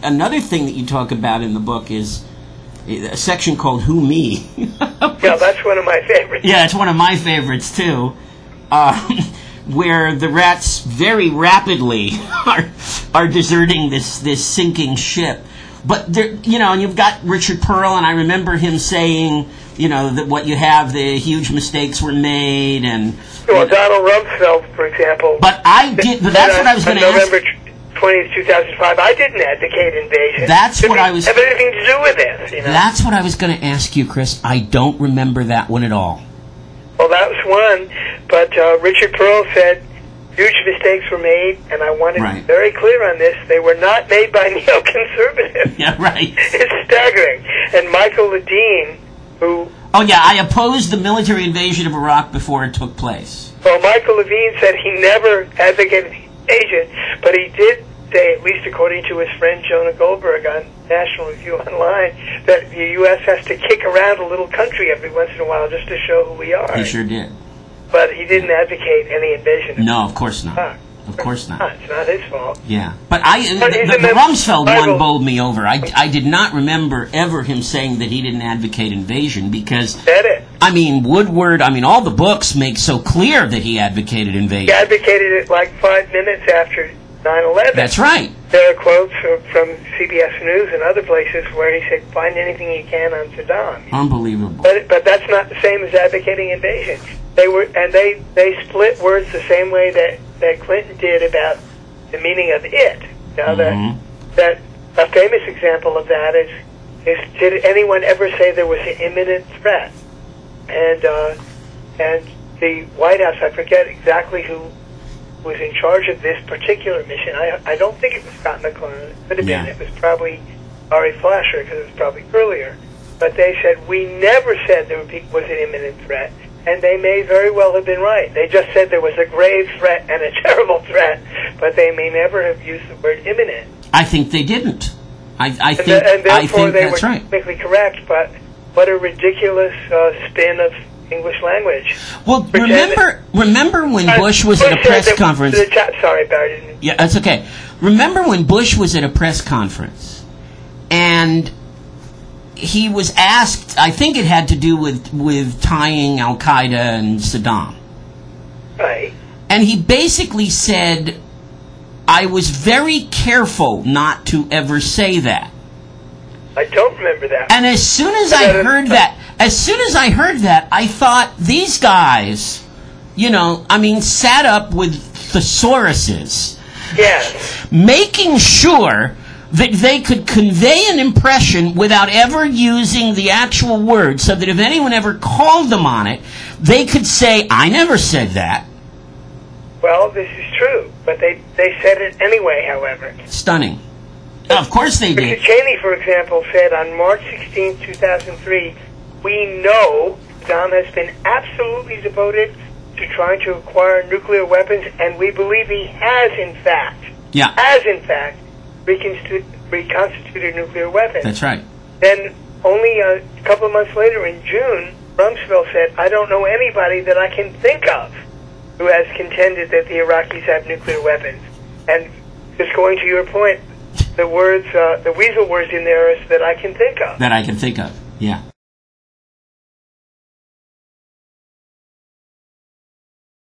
another thing that you talk about in the book is a section called "Who Me." Yeah, that's one of my favorites. Yeah, it's one of my favorites too, where the rats very rapidly are deserting this sinking ship. But there, and you've got Richard Pearl, and I remember him saying, that what you have, the huge mistakes were made, and Donald Rumsfeld, for example. But that's what I was going to ask. November 20th, 2005, I didn't advocate invasion. That's what I was. Have anything to do with this? That's what I was going to ask you, Chris. I don't remember that one at all. Well, that was one, but Richard Pearl said huge mistakes were made, and I wanted to be very clear on this. They were not made by neoconservatives. Yeah, right. It's staggering. And Michael Ledeen, who... Oh, yeah, I opposed the military invasion of Iraq before it took place. Well, Michael Levine said he never advocated invasion, but he did say, at least according to his friend Jonah Goldberg on National Review Online, that the U.S. has to kick around a little country every once in a while just to show who we are. He sure did. But he didn't advocate any invasion. No, of course not. Of course not. It's not his fault. Yeah. But the Rumsfeld one bowled me over. I did not remember ever him saying that he didn't advocate invasion because... Said it. Woodward, all the books make so clear that he advocated invasion. He advocated it like 5 minutes after 9/11. That's right. There are quotes from CBS News and other places where he said, find anything you can on Saddam. Unbelievable. But that's not the same as advocating invasion. They split words the same way that Clinton did about the meaning of it. Now that a famous example of that is did anyone ever say there was an imminent threat? And the White House, I forget exactly who was in charge of this particular mission. I don't think it was Scott McClellan. It could have been. It was probably Ari Fleischer because it was probably earlier. But they said, we never said there was an imminent threat. And they may very well have been right. They just said there was a grave threat and a terrible threat, but they may never have used the word imminent. I think they didn't. I think they that's were right. technically correct, but what a ridiculous spin of English language. Well, remember when Bush was at a press conference... Sorry, Barry. Yeah, that's okay. Remember when Bush was at a press conference, and... he was asked, I think it had to do with tying Al-Qaeda and Saddam. Right. And he basically said, I was very careful not to ever say that. I don't remember that. And as soon as I heard that, I thought, these guys, sat up with thesauruses. Yes. Making sure that they could convey an impression without ever using the actual word, so that if anyone ever called them on it, they could say, I never said that. Well, this is true, but they said it anyway, however. Stunning. Of course they did. Cheney, for example, said on March 16, 2003, we know Saddam has been absolutely devoted to trying to acquire nuclear weapons, and we believe he has, in fact, reconstituted nuclear weapons. That's right. Then only a couple of months later, in June, Rumsfeld said, I don't know anybody that I can think of who has contended that the Iraqis have nuclear weapons. And just going to your point, the words, the weasel words in there is that I can think of. That I can think of, yeah.